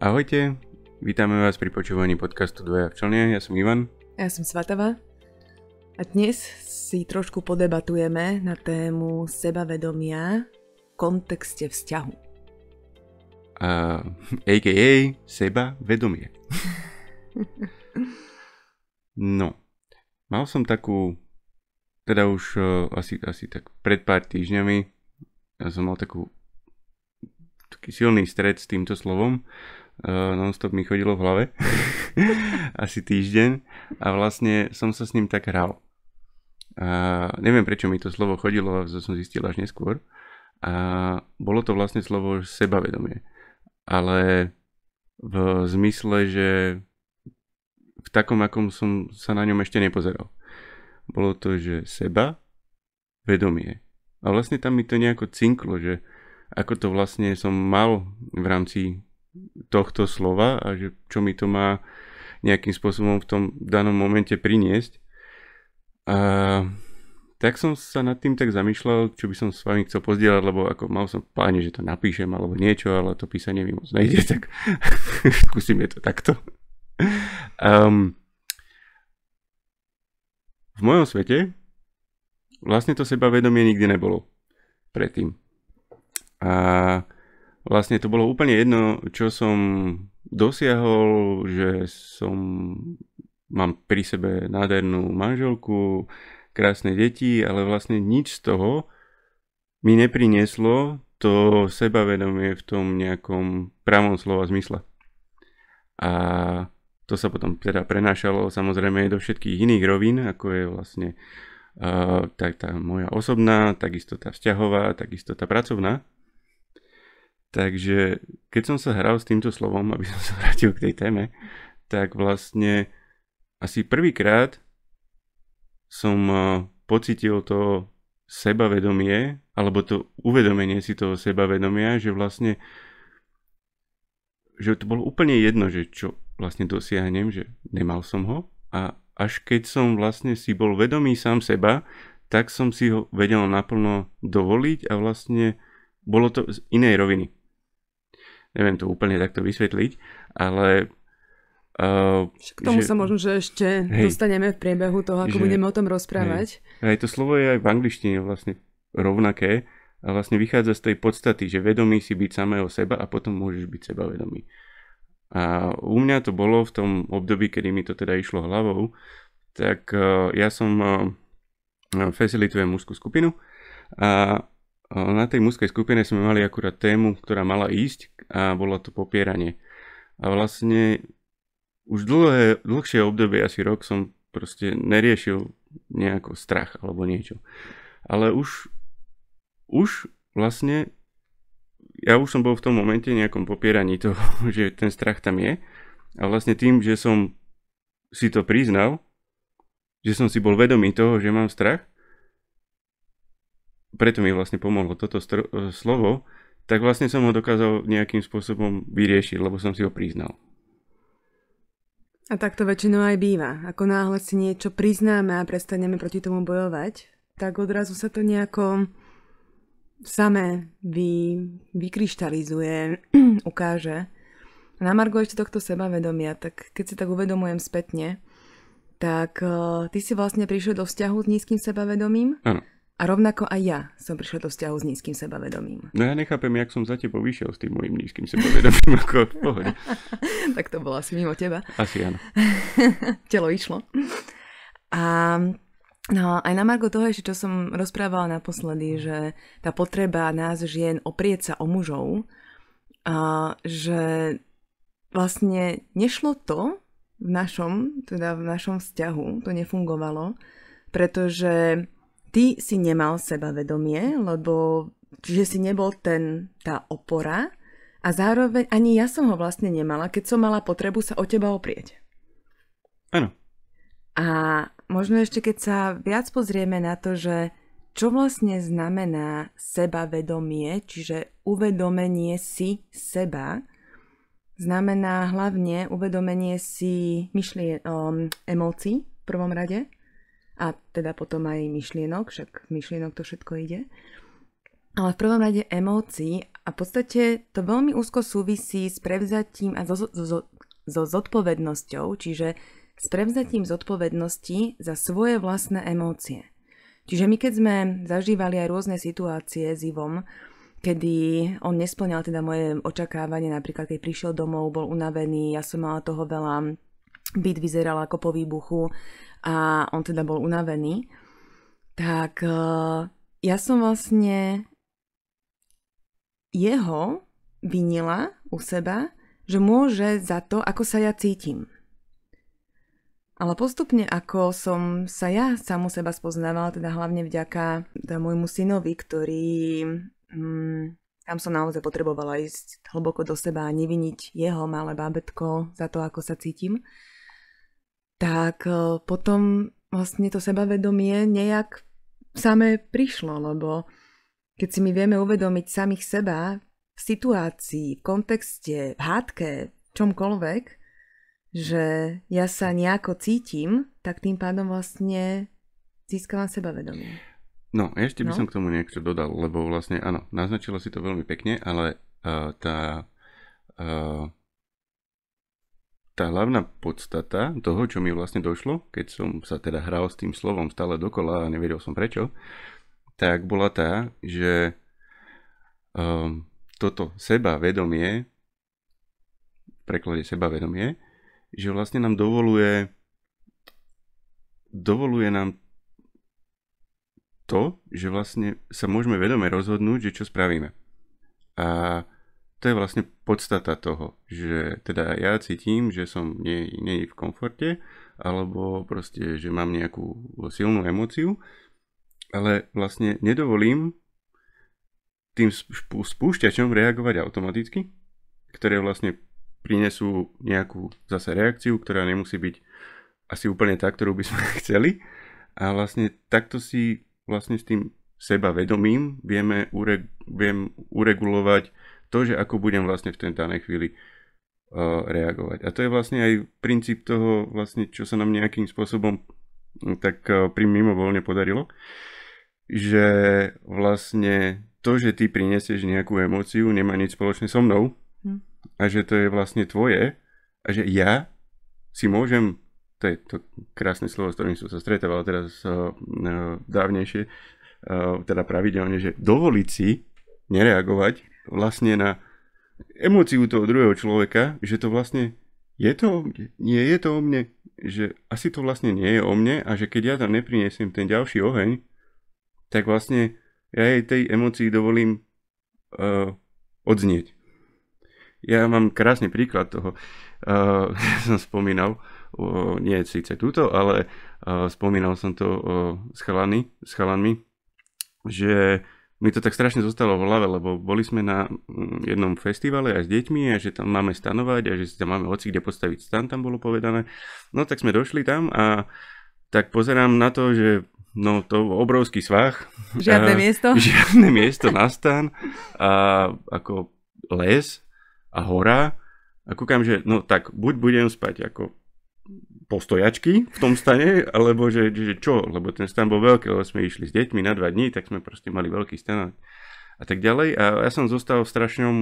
Ahojte, vítame vás pri počúvaní podcastu Dvaja v člne, ja som Ivan. Ja som Svatava a dnes si trošku podebatujeme na tému sebavedomia v kontexte vzťahu. A.k.a. sebavedomie. No, mal som takú, teda už asi tak pred pár týždňami, ja som mal taký silný stret s týmto slovom. Non-stop mi chodilo v hlave asi týždeň a vlastne som sa s ním tak hral. Neviem, prečo mi to slovo chodilo, to som zistil až neskôr. A bolo to vlastne slovo sebavedomie. Ale v zmysle, že v takom, akom som sa na ňom ešte nepozeral. Bolo to, že seba, vedomie. A vlastne tam mi to nejako cinklo, že ako to vlastne som mal v rámci tohto slova a že čo mi to má nejakým spôsobom v tom danom momente priniesť. A tak som sa nad tým tak zamýšľal, čo by som s vami chcel pozdieľať, lebo ako mal som v pláne, že to napíšem alebo niečo, ale to písanie mi moc nejde, tak skúsime to takto. V mojom svete vlastne to sebavedomie nikdy nebolo predtým. A vlastne to bolo úplne jedno, čo som dosiahol, že mám pri sebe nádhernú manželku, krásne deti, ale vlastne nič z toho mi neprinieslo to sebavedomie v tom nejakom pravom slova zmysle. A to sa potom teda prenášalo samozrejme aj do všetkých iných rovín, ako je vlastne tá moja osobná, takisto tá vzťahová, takisto tá pracovná. Takže keď som sa hral s týmto slovom, aby som sa vrátil k tej téme, tak vlastne asi prvýkrát som pocitil to sebavedomie, alebo to uvedomenie si toho sebavedomia, že vlastne že to bolo úplne jedno, že čo vlastne dosiahnem, že nemal som ho a až keď som vlastne si bol vedomý sám seba, tak som si ho vedel naplno dovoliť a vlastne bolo to z inej roviny. Neviem to úplne takto vysvetliť, ale k tomu sa možno, že ešte dostaneme v priebehu toho, ako budeme o tom rozprávať. Aj to slovo je aj v angličtine vlastne rovnaké a vlastne vychádza z tej podstaty, že vedomý si byť samého seba a potom môžeš byť sebavedomý. A u mňa to bolo v tom období, kedy mi to teda išlo hlavou, tak ja som facilitujem mužskú skupinu a na tej mužskej skupine sme mali akurát tému, ktorá mala ísť a bolo to popieranie. A vlastne už dlhšie obdobie, asi rok, som proste neriešil nejako strach alebo niečo. Ale už vlastne ja už som bol v tom momente nejakom popieraní toho, že ten strach tam je. A vlastne tým, že som si to priznal, že som si bol vedomý toho, že mám strach, preto mi vlastne pomohlo toto slovo, tak vlastne som ho dokázal nejakým spôsobom vyriešiť, lebo som si ho priznal. A tak to väčšinou aj býva. Ako náhle si niečo priznáme a prestaneme proti tomu bojovať, tak odrazu sa to nejako samé vykryštalizuje, ukáže. Na margo ešte tohto sebavedomia, tak keď si tak uvedomujem spätne, tak ty si vlastne prišiel do vzťahu s nízkym sebavedomím. Áno. A rovnako aj ja som prišla do vzťahu s nízkym sebavedomím. No ja nechápem, jak som za tebou vyšiel s tým mojím nízkym sebavedomím, ako v pohode. Tak to bolo asi mimo teba. Asi áno. Telo išlo. A no, aj na margo toho ešte, čo som rozprávala naposledy, že tá potreba nás žien oprieť sa o mužov, že vlastne nešlo to v našom vzťahu, to nefungovalo, pretože ty si nemal sebavedomie, lebo že si nebol tá opora a zároveň ani ja som ho vlastne nemala, keď som mala potrebu sa o teba oprieť. Áno. A možno ešte keď sa viac pozrieme na to, že čo vlastne znamená sebavedomie, čiže uvedomenie si seba, znamená hlavne uvedomenie si emócií v prvom rade, a teda potom aj myšlienok, však myšlienok to všetko ide. Ale v prvom rade emócií A v podstate to veľmi úzko súvisí s prevzatím a so zodpovednosťou, čiže s prevzatím zodpovednosti za svoje vlastné emócie. Čiže my keď sme zažívali aj rôzne situácie s Ivom, kedy on nesplňal teda moje očakávanie, napríklad keď prišiel domov, bol unavený, ja som mala toho veľa, byt vyzeral ako po výbuchu a on teda bol unavený, tak ja som vlastne jeho vinila u seba, že môže za to, ako sa ja cítim. Ale postupne, ako som sa ja samu seba spoznávala, teda hlavne vďaka môjmu synovi, ktorý tam som naozaj potrebovala ísť hlboko do seba a neviniť jeho malé bábätko za to, ako sa cítim, tak potom vlastne to sebavedomie nejak samé prišlo, lebo keď si my vieme uvedomiť samých seba v situácii, v kontexte, v hádke, čomkoľvek, že ja sa nejako cítim, tak tým pádom vlastne získavam sebavedomie. No, ešte by som k tomu niečo dodal, lebo vlastne áno, naznačila si to veľmi pekne, ale tá hlavná podstata toho, čo mi vlastne došlo, keď som sa teda hral s tým slovom stále dokola a nevedel som prečo, tak bola tá, že toto sebavedomie, v preklade sebavedomie, že vlastne nám dovoluje nám to, že vlastne sa môžeme vedome rozhodnúť, že čo spravíme. A to je vlastne podstata toho, že teda ja cítim, že som nie v komforte, alebo proste, že mám nejakú silnú emóciu, ale vlastne nedovolím tým spúšťačom reagovať automaticky, ktoré vlastne prinesú nejakú zase reakciu, ktorá nemusí byť asi úplne tá, ktorú by sme chceli. A vlastne takto si vlastne s tým sebavedomím viem uregulovať to, že ako budem vlastne v tej danej chvíli reagovať. A to je vlastne aj princíp toho, vlastne, čo sa nám nejakým spôsobom tak mimovoľne podarilo, že vlastne to, že ty prinesieš nejakú emóciu, nemá nič spoločné so mnou a že to je vlastne tvoje a že ja si môžem, to je to krásne slovo, s ktorým som sa stretával teraz dávnejšie, teda pravidelne, že dovoliť si nereagovať vlastne na emóciu toho druhého človeka, že to vlastne nie je to o mne, že asi to vlastne nie je o mne a že keď ja tam neprinesiem ten ďalší oheň, tak vlastne ja jej tej emócii dovolím odznieť. Ja mám krásny príklad toho, som spomínal, nie síce túto, ale spomínal som to s chalanmi, že mi to tak strašne zostalo v hlave, lebo boli sme na jednom festivale aj s deťmi a že tam máme stanovať a že si tam máme hoci kde postaviť stan, tam bolo povedané. No tak sme došli tam a tak pozerám na to, že no to obrovský svah. Žiadne miesto. Žiadne miesto na stan a ako les a hora a kúkam, že no tak buď budem spať ako postojačky v tom stane, alebo že čo, lebo ten stan bol veľký, lebo sme išli s deťmi na 2 dní, tak sme proste mali veľký stan a tak ďalej a ja som zostal v strašnom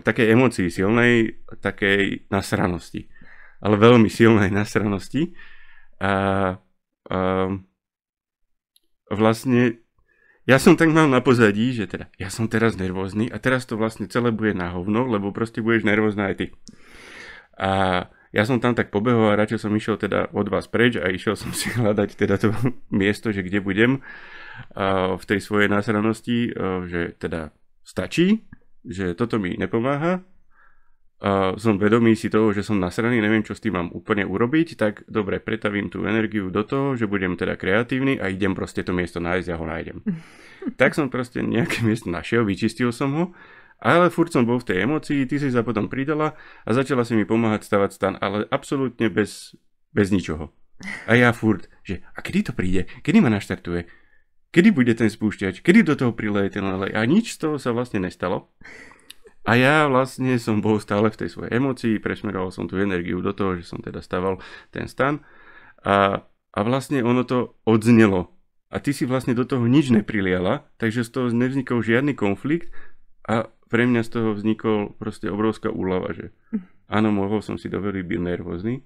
takej emócii silnej, takej nasranosti, ale veľmi silnej nasranosti a vlastne ja som tak mal na pozadí, že teda ja som teraz nervózny a teraz to vlastne celé bude na hovno, lebo proste budeš nervózna aj ty. A ja som tam tak pobehol a radšej som išiel teda od vás preč a išiel som si hľadať teda to miesto, že kde budem v tej svojej násranosti, že teda stačí, že toto mi nepomáha. Som vedomý si toho, že som nasraný, neviem čo s tým mám úplne urobiť, tak dobre, pretavím tú energiu do toho, že budem teda kreatívny a idem proste to miesto nájsť a ho nájdem. Tak som proste nejaké miesto našiel, vyčistil som ho. Ale furt som bol v tej emócii, ty si sa potom pridala a začala si mi pomáhať stavať stan, ale absolútne bez ničoho. A ja furt, že a kedy to príde? Kedy ma naštartuje? Kedy bude ten spúšťač? Kedy do toho prileje ten olej? A nič z toho sa vlastne nestalo. A ja vlastne som bol stále v tej svojej emócii, presmeroval som tú energiu do toho, že som teda staval ten stan a vlastne ono to odznelo. A ty si vlastne do toho nič nepriliala, takže z toho nevznikol žiadny konflikt. A pre mňa z toho vznikol proste obrovská úlava, že áno, mohol som si dovoliť byť nervózny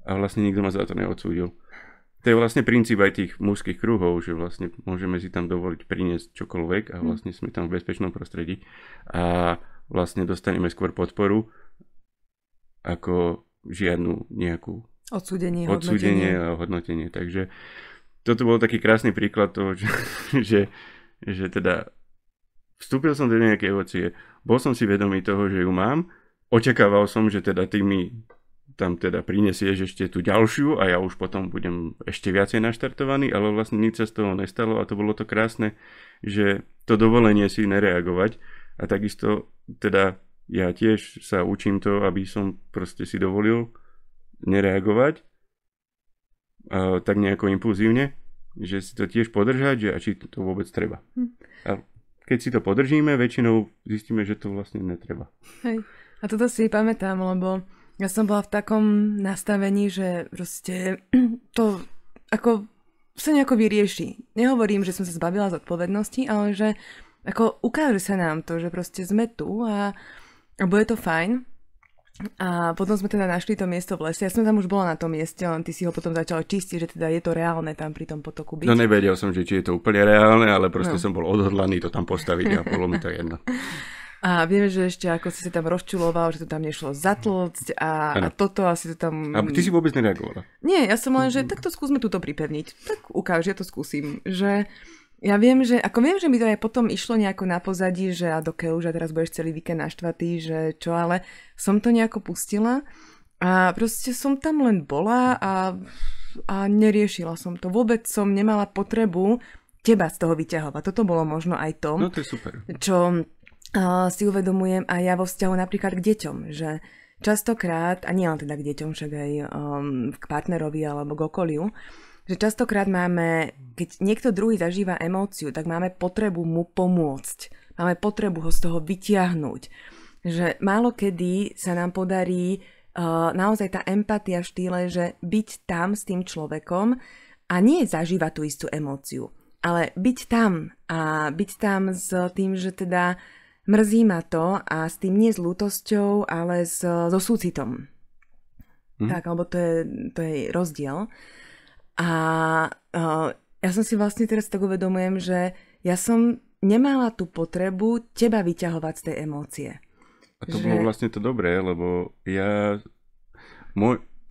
a vlastne nikto ma za to neodsúdil. To je vlastne princíp aj tých mužských kruhov, že vlastne môžeme si tam dovoliť priniesť čokoľvek a vlastne sme tam v bezpečnom prostredí a vlastne dostaneme skôr podporu ako žiadnu nejakú odsúdenie a hodnotenie. Takže toto bol taký krásny príklad toho, že teda vstúpil som do nejakej emócie, bol som si vedomý toho, že ju mám, očakával som, že teda ty mi tam teda prinesieš ešte tú ďalšiu a ja už potom budem ešte viacej naštartovaný, ale vlastne nič sa z toho nestalo a to bolo to krásne, že to dovolenie si nereagovať a takisto teda ja tiež sa učím to, aby som proste si dovolil nereagovať tak nejako impulzívne, že si to tiež podržať, že a či to vôbec treba. A keď si to podržíme, väčšinou zistíme, že to vlastne netreba. Hej. A toto si pamätám, lebo ja som bola v takom nastavení, že proste to ako sa nejako vyrieši. Nehovorím, že som sa zbavila zodpovednosti, ale že ako ukáže sa nám to, že proste sme tu a bude to fajn. A potom sme teda našli to miesto v lese. Ja som tam už bola na tom mieste, len ty si ho potom začal čistiť, že teda je to reálne tam pri tom potoku byť. No nevedel som, že či je to úplne reálne, ale proste som bol odhodlaný to tam postaviť a bolo mi to jedno. A vieme, že ešte ako si sa tam rozčuloval, že to tam nešlo zatlcť a toto asi to tam... A ty si vôbec nereagovala? Nie, ja som len, že tak to skúsme túto pripevniť. Tak ukáž, ja to skúsim. Že ja viem, že mi to aj potom išlo nejako na pozadí, že a dokeľu, že teraz budeš celý víkend naštvatý, že čo, ale som to nejako pustila a proste som tam len bola a neriešila som to. Vôbec som nemala potrebu teba z toho vyťahovať. Toto bolo možno aj to. No to je super. Čo si uvedomujem aj ja vo vzťahu napríklad k deťom, že častokrát, a nie len teda k deťom, však aj k partnerovi alebo k okoliu, že častokrát máme, keď niekto druhý zažíva emóciu, tak máme potrebu mu pomôcť. Máme potrebu ho z toho vytiahnuť. Že málo kedy sa nám podarí naozaj tá empatia v štýle, že byť tam s tým človekom a nie zažívať tú istú emóciu, ale byť tam a byť tam s tým, že teda mrzí ma to a s tým nie s ľútosťou, ale so súcitom. Tak, lebo to je rozdiel. A ja som si vlastne teraz tak uvedomujem, že ja som nemala tú potrebu teba vyťahovať z tej emócie. A to bolo vlastne to dobré, lebo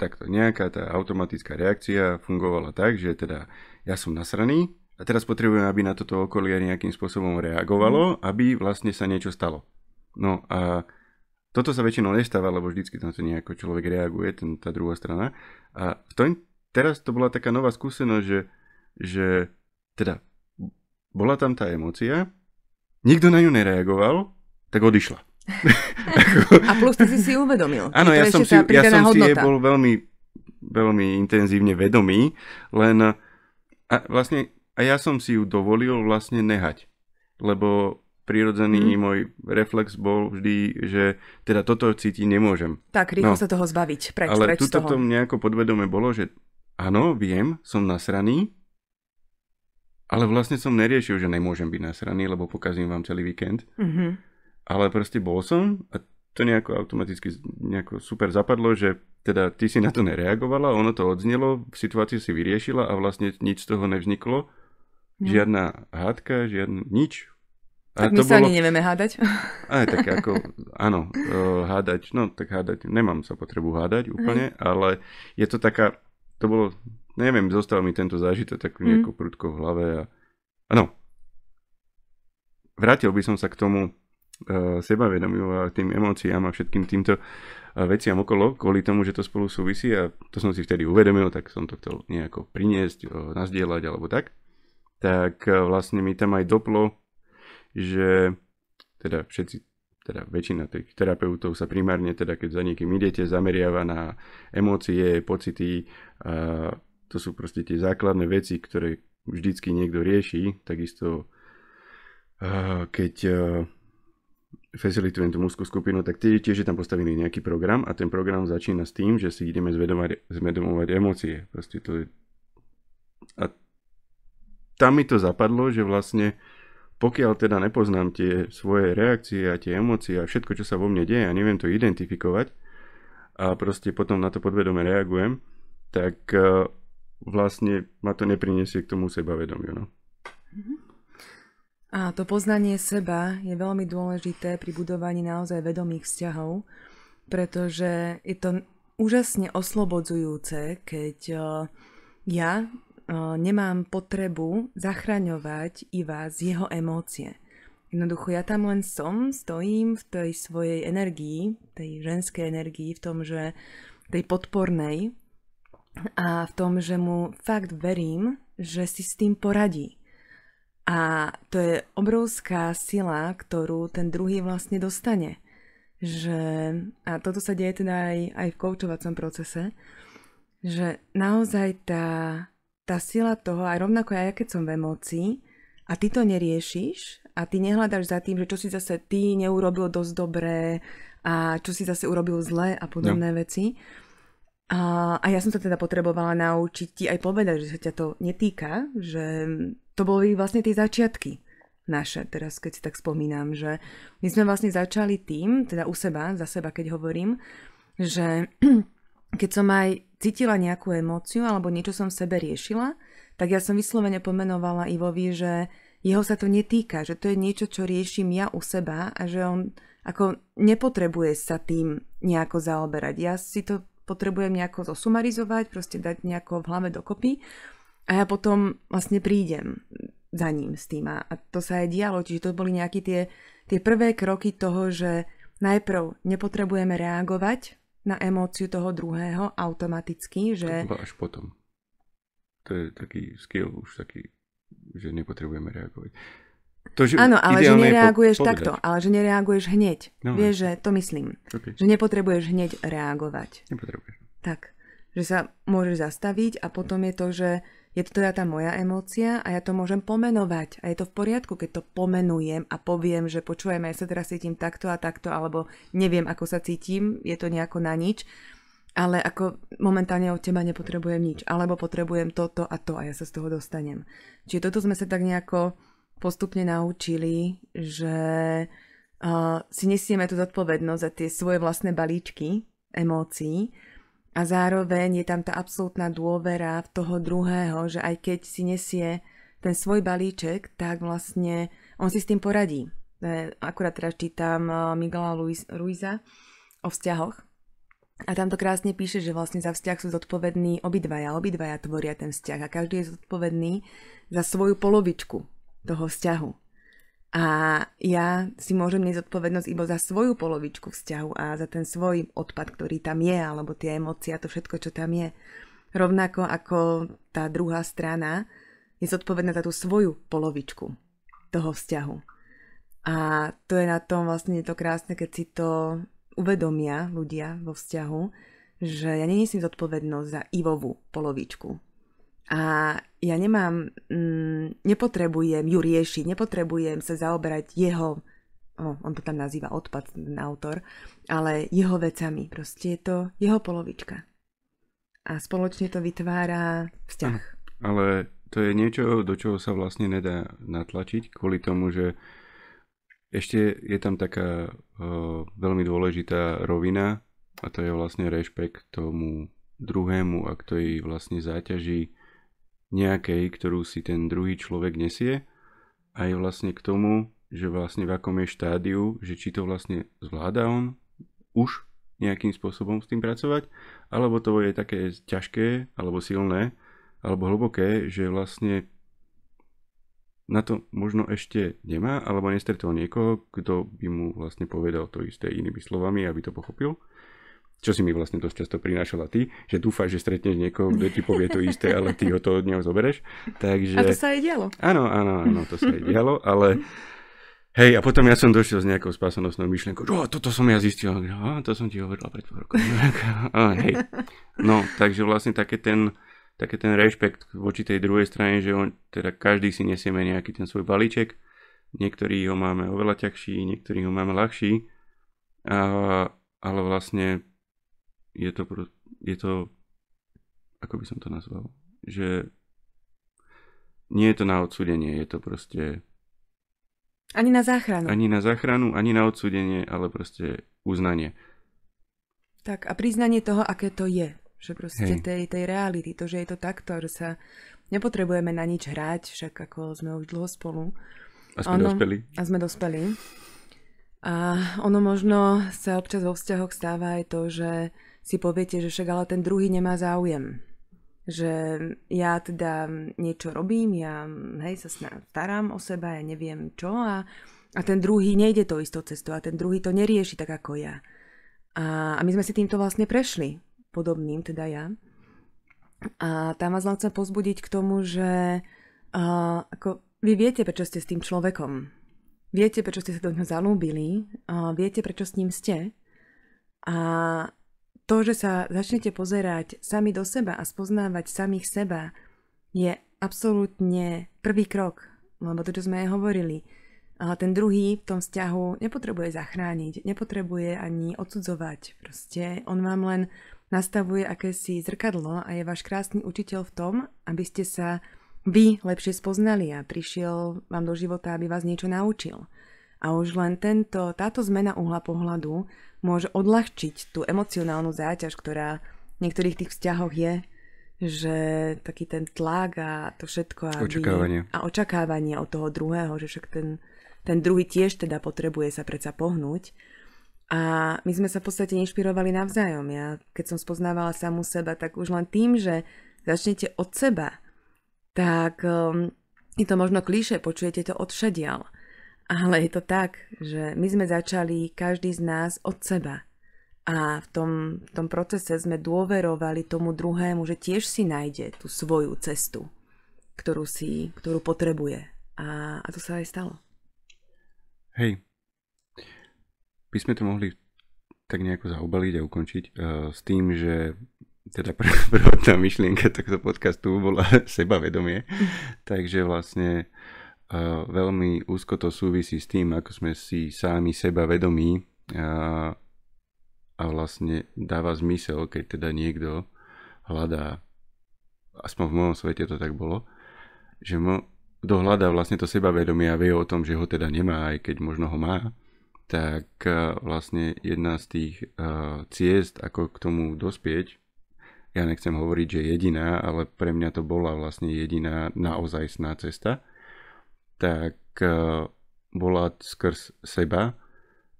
takto nejaká tá automatická reakcia fungovala tak, že teda ja som nasraný, a teraz potrebujem, aby na toto okolie nejakým spôsobom reagovalo, aby vlastne sa niečo stalo. No a toto sa väčšinou nestáva, lebo vždycky tam sa nejako človek reaguje, tá druhá strana. A teraz to bola taká nová skúsenosť, že teda bola tam tá emócia, nikto na ňu nereagoval, tak odišla. A plus ty si uvedomil. Áno, ja som si jej bol veľmi, veľmi intenzívne vedomý, len a ja som si ju dovolil vlastne nehať, lebo prirodzený môj reflex bol vždy, že teda toto cítiť nemôžem. Tak, rýchlo sa toho zbaviť, preč z toho. Ale tuto to nejako podvedome bolo, že áno, viem, som nasraný, ale vlastne som neriešil, že nemôžem byť nasraný, lebo pokazím vám celý víkend. Ale proste bol som a to nejako automaticky nejako super zapadlo, že teda ty si na to nereagovala, ono to odznelo, situáciu si vyriešila a vlastne nič z toho nevzniklo. Žiadna hádka, nič. Tak my sa ani nevieme hádať. Aj tak ako, áno, hádať, no tak hádať, nemám sa potrebu hádať úplne, ale je to taká, to bolo, neviem, zostal mi tento zážitok tak nejako prudko v hlave a áno, vrátil by som sa k tomu sebavedomiu a tým emóciám a všetkým týmto veciam okolo, kvôli tomu, že to spolu súvisí a to som si vtedy uvedomil, tak som to chcel nejako priniesť, nazdieľať alebo tak. Tak vlastne mi tam aj doplo, že teda väčšina tých terapeutov sa primárne, teda keď za niekým idete, zameriava na emócie, pocity a to sú proste tie základné veci, ktoré vždycky niekto rieši. Takisto keď facilitujem tú mužskú skupinu, tak tiež je tam postavený nejaký program a ten program začína s tým, že si ideme zvedomovať emócie. Proste to je... A tam mi to zapadlo, že vlastne pokiaľ teda nepoznám tie svoje reakcie a tie emócie a všetko, čo sa vo mne deje a neviem to identifikovať a proste potom na to podvedome reagujem, tak vlastne ma to nepriniesie k tomu sebavedomiu. No. A to poznanie seba je veľmi dôležité pri budovaní naozaj vedomých vzťahov, pretože je to úžasne oslobodzujúce, keď ja nemám potrebu zachraňovať Iva z jeho emócie. Jednoducho ja tam len stojím v tej svojej energii, tej ženskej energii, v tom, že tej podpornej a v tom, že mu fakt verím, že si s tým poradí. A to je obrovská sila, ktorú ten druhý vlastne dostane. A toto sa deje teda aj v koučovacom procese, že naozaj tá sila toho, aj rovnako aj keď som v emócii a ty to neriešiš a ty nehľadaš za tým, že čo si zase ty neurobil dosť dobré a čo si zase urobil zle a podobné veci. A ja som sa teda potrebovala naučiť ti aj povedať, že sa ťa to netýka, že to boli vlastne tie začiatky naše, teraz keď si tak spomínam, že my sme vlastne začali tým, teda u seba, za seba keď hovorím, že keď som aj cítila nejakú emóciu alebo niečo som v sebe riešila, tak ja som vyslovene pomenovala Ivovi, že jeho sa to netýka, že to je niečo, čo riešim ja u seba a že on ako nepotrebuje sa tým nejako zaoberať. Ja si to potrebujem nejako zosumarizovať, proste dať nejako v hlave dokopy a ja potom vlastne prídem za ním s tým. A to sa aj dialo, čiže to boli nejaké tie prvé kroky toho, že najprv nepotrebujeme reagovať na emóciu toho druhého automaticky, že... To bolo až potom. To je taký skill už taký, že nepotrebujeme reagovať. Áno, ale že nereaguješ takto, ale že nereaguješ hneď. No, vieš, že to myslím. Okay. Že nepotrebuješ hneď reagovať. Nepotrebuješ. Tak, že sa môžeš zastaviť a potom je to, že je to teda tá moja emócia a ja to môžem pomenovať. A je to v poriadku, keď to pomenujem a poviem, že počujem, ja sa teraz cítim takto a takto, alebo neviem, ako sa cítim, je to nejako na nič, ale ako momentálne od teba nepotrebujem nič, alebo potrebujem toto a to a ja sa z toho dostanem. Čiže toto sme sa tak nejako postupne naučili, že si nesieme tú zodpovednosť za tie svoje vlastné balíčky emócií a zároveň je tam tá absolútna dôvera v toho druhého, že aj keď si nesie ten svoj balíček, tak vlastne on si s tým poradí. Akurát teraz čítam Miguela Ruiza o vzťahoch a tam to krásne píše, že vlastne za vzťah sú zodpovední obidvaja tvoria ten vzťah a každý je zodpovedný za svoju polovičku toho vzťahu. A ja si môžem niesť zodpovednosť iba za svoju polovičku vzťahu a za ten svoj odpad, ktorý tam je, alebo tie emócie a to všetko, čo tam je. Rovnako ako tá druhá strana je zodpovedná za tú svoju polovičku toho vzťahu. A to je na tom vlastne to krásne, keď si to uvedomia ľudia vo vzťahu, že ja nenesiem zodpovednosť za Ivovú polovičku. A ja nepotrebujem ju riešiť, nepotrebujem sa zaoberať jeho, on to tam nazýva odpad, ten autor, ale jeho vecami. Proste je to jeho polovička. A spoločne to vytvára vzťah. Ale to je niečo, do čoho sa vlastne nedá natlačiť, kvôli tomu, že ešte je tam taká veľmi dôležitá rovina a to je vlastne rešpekt tomu druhému a k tej vlastne záťaži nejakej, ktorú si ten druhý človek nesie a je vlastne k tomu, že vlastne v akom je štádiu, že či to vlastne zvláda on už nejakým spôsobom s tým pracovať, alebo to je také ťažké, alebo silné, alebo hlboké, že vlastne na to možno ešte nemá, alebo nestretol niekoho, kto by mu vlastne povedal to isté inými slovami, aby to pochopil. Čo si mi vlastne dosť často prinášala ty, že dúfaš, že stretneš niekoho, kto ti povie to isté, ale ty ho to od neho zobereš. Takže... A to sa aj dialo. Áno, to sa aj dialo, ale hej, a potom ja som došiel s nejakou spásonosnou myšlienkou, toto som ja zistil, to som ti hovorila pred pár rokov. Hej. No, takže vlastne taký ten rešpekt voči tej druhej strane, že teda každý si nesieme nejaký ten svoj balíček, niektorí ho máme oveľa ťažší, niektorí ho máme ľahší, ale vlastne je to, ako by som to nazval, že nie je to na odsúdenie, je to proste Ani na záchranu. Ani na záchranu, ani na odsúdenie, ale proste uznanie. Tak a priznanie toho, aké to je. Že proste tej reality, to, že je to takto, že sa nepotrebujeme na nič hrať, však ako sme už dlho spolu. A sme dospeli. A sme dospeli. A ono možno sa občas vo vzťahoch stáva aj to, že si poviete, že však ale ten druhý nemá záujem. Že ja teda niečo robím, ja sa starám o seba, ja neviem čo a ten druhý nejde to istou cestou a ten druhý to nerieši tak ako ja. A my sme si týmto vlastne prešli, podobným teda ja. A tam vás len chcem pozbudiť k tomu, že ako vy viete, prečo ste s tým človekom. Viete, prečo ste sa do ňoho zalúbili, viete, prečo s ním ste. A to, že sa začnete pozerať sami do seba a spoznávať samých seba, je absolútne prvý krok. Lebo to, čo sme aj hovorili, ten druhý v tom vzťahu nepotrebuje zachrániť, nepotrebuje ani odsudzovať. Proste on vám len nastavuje akési zrkadlo a je váš krásny učiteľ v tom, aby ste sa vy lepšie spoznali a prišiel vám do života, aby vás niečo naučil. A už len táto zmena uhla pohľadu môže odľahčiť tú emocionálnu záťaž, ktorá v niektorých tých vzťahoch je, že taký ten tlak a to všetko a očakávanie od toho druhého, že však ten druhý tiež teda potrebuje sa predsa pohnúť. A my sme sa v podstate inšpirovali navzájom. Ja, keď som spoznávala samú seba, tak už len tým, že začnete od seba, tak je to možno klíše, počujete to odšadiaľ. Ale je to tak, že my sme začali každý z nás od seba. A v tom procese sme dôverovali tomu druhému, že tiež si nájde tú svoju cestu, ktorú potrebuje. A to sa aj stalo. Hej. By sme to mohli tak nejako zaobaliť a ukončiť s tým, že teda prvotná myšlienka tohto podcastu bola sebavedomie. Takže vlastne veľmi úzko to súvisí s tým, ako sme si sami seba vedomí a vlastne dáva zmysel, keď teda niekto hľadá, aspoň v mojom svete to tak bolo, že kto hľadá vlastne to sebavedomie a vie o tom, že ho teda nemá, aj keď možno ho má, tak vlastne jedna z tých ciest, ako k tomu dospieť, ja nechcem hovoriť, že jediná, ale pre mňa to bola vlastne jediná naozajstná cesta, tak bola skrz seba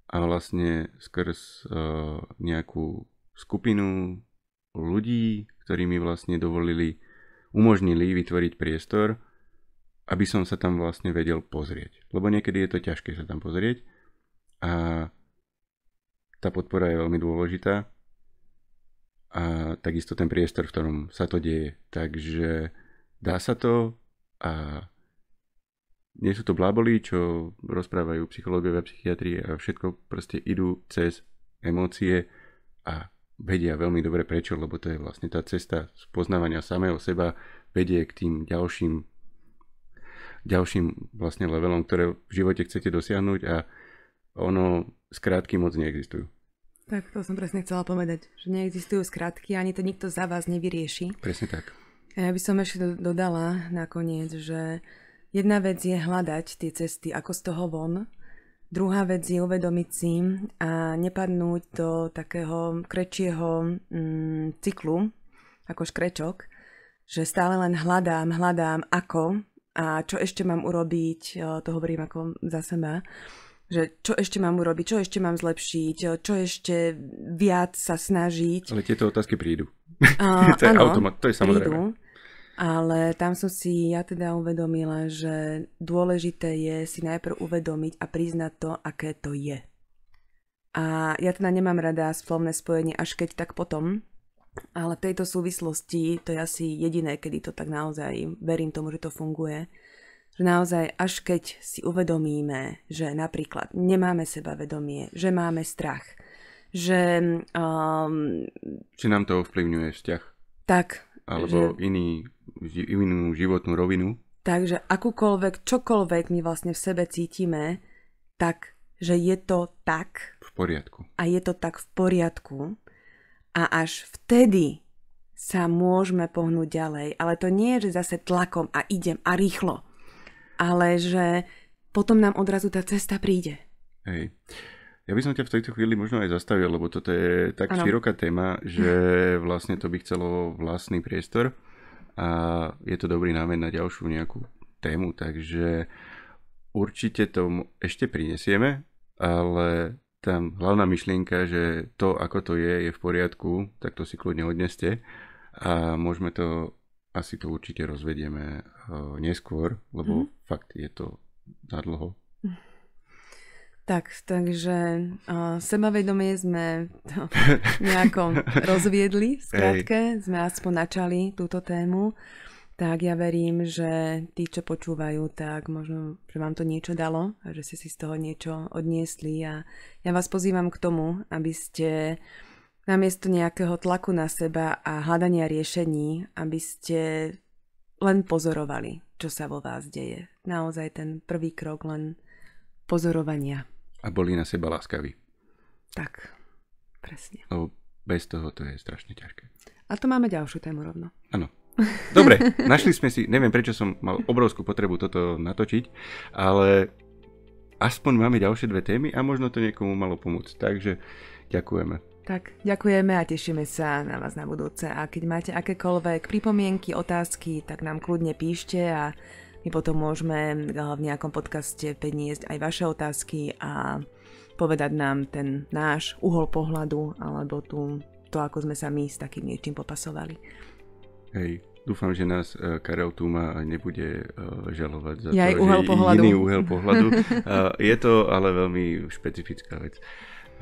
a vlastne skrz nejakú skupinu ľudí, ktorí mi vlastne umožnili vytvoriť priestor, aby som sa tam vlastne vedel pozrieť. Lebo niekedy je to ťažké sa tam pozrieť a tá podpora je veľmi dôležitá a takisto ten priestor, v ktorom sa to deje. Takže dá sa to a nie sú to bláboli, čo rozprávajú psychológovia, psychiatri a všetko proste idú cez emócie a vedia veľmi dobre prečo, lebo to je vlastne tá cesta spoznávania samého seba vedie k tým ďalším vlastne levelom, ktoré v živote chcete dosiahnuť a ono skrátky moc neexistujú. Tak to som presne chcela povedať, že neexistujú skrátky, ani to nikto za vás nevyrieši. Presne tak. Ja by som ešte dodala nakoniec, že jedna vec je hľadať tie cesty, ako z toho von. Druhá vec je uvedomiť si a nepadnúť do takého krečieho cyklu, ako škrečok, že stále len hľadám ako a čo ešte mám urobiť, to hovorím ako za seba, že čo ešte mám urobiť, čo ešte mám zlepšiť, čo ešte viac sa snažiť. Ale tieto otázky prídu. To je automat, to je samozrejme. Prídu, ale tam som si ja teda uvedomila, že dôležité je si najprv uvedomiť a priznať to, aké to je. A ja teda nemám rada slovné spojenie až keď tak potom, ale v tejto súvislosti to je asi jediné, kedy to tak naozaj verím tomu, že to funguje. Že naozaj až keď si uvedomíme, že napríklad nemáme sebavedomie, že máme strach, že nám to ovplyvňuje vzťah. Tak. Alebo inú životnú rovinu. Takže čokoľvek my vlastne v sebe cítime, tak, že je to tak. V poriadku. A je to tak v poriadku. A až vtedy sa môžeme pohnúť ďalej. Ale to nie je, že zase tlakom a idem a rýchlo. Ale že potom nám odrazu tá cesta príde. Hej. Ja by som ťa v tejto chvíli možno aj zastavil, lebo toto je tak široká téma, že vlastne to by chcelo vlastný priestor a je to dobrý námed na ďalšiu nejakú tému, takže určite to ešte prinesieme, ale tam hlavná myšlienka, že to, ako to je v poriadku, tak to si kľudne odneste a môžeme to, asi to určite rozvedieme neskôr, lebo fakt je to nadlho. Tak, takže sebavedomie sme to nejako rozviedli, skrátke, sme aspoň načali túto tému, tak ja verím, že tí, čo počúvajú, tak možno, že vám to niečo dalo a že ste si z toho niečo odniesli a ja vás pozývam k tomu, aby ste namiesto nejakého tlaku na seba a hľadania riešení, aby ste len pozorovali, čo sa vo vás deje. Naozaj ten prvý krok len pozorovania. A boli na seba láskaví. Tak, presne. Lebo bez toho to je strašne ťažké. A to máme ďalšiu tému rovno. Áno. Dobre, našli sme si, neviem prečo som mal obrovskú potrebu toto natočiť, ale aspoň máme ďalšie dve témy a možno to niekomu malo pomôcť. Takže ďakujeme. Tak, ďakujeme a tešíme sa na vás na budúce. A keď máte akékoľvek pripomienky, otázky, tak nám kľudne píšte a my potom môžeme v nejakom podcaste priniesť aj vaše otázky a povedať nám ten náš uhol pohľadu alebo to, ako sme sa my s takým niečím popasovali. Hej, dúfam, že nás Karel Tuma nebude žalovať za ja to, uhel že pohľadu. iný uhel pohľadu. Je to ale veľmi špecifická vec.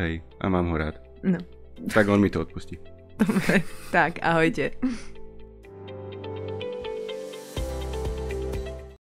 Hej, a mám ho rád. No. Tak on mi to odpustí. Dobre, tak ahojte.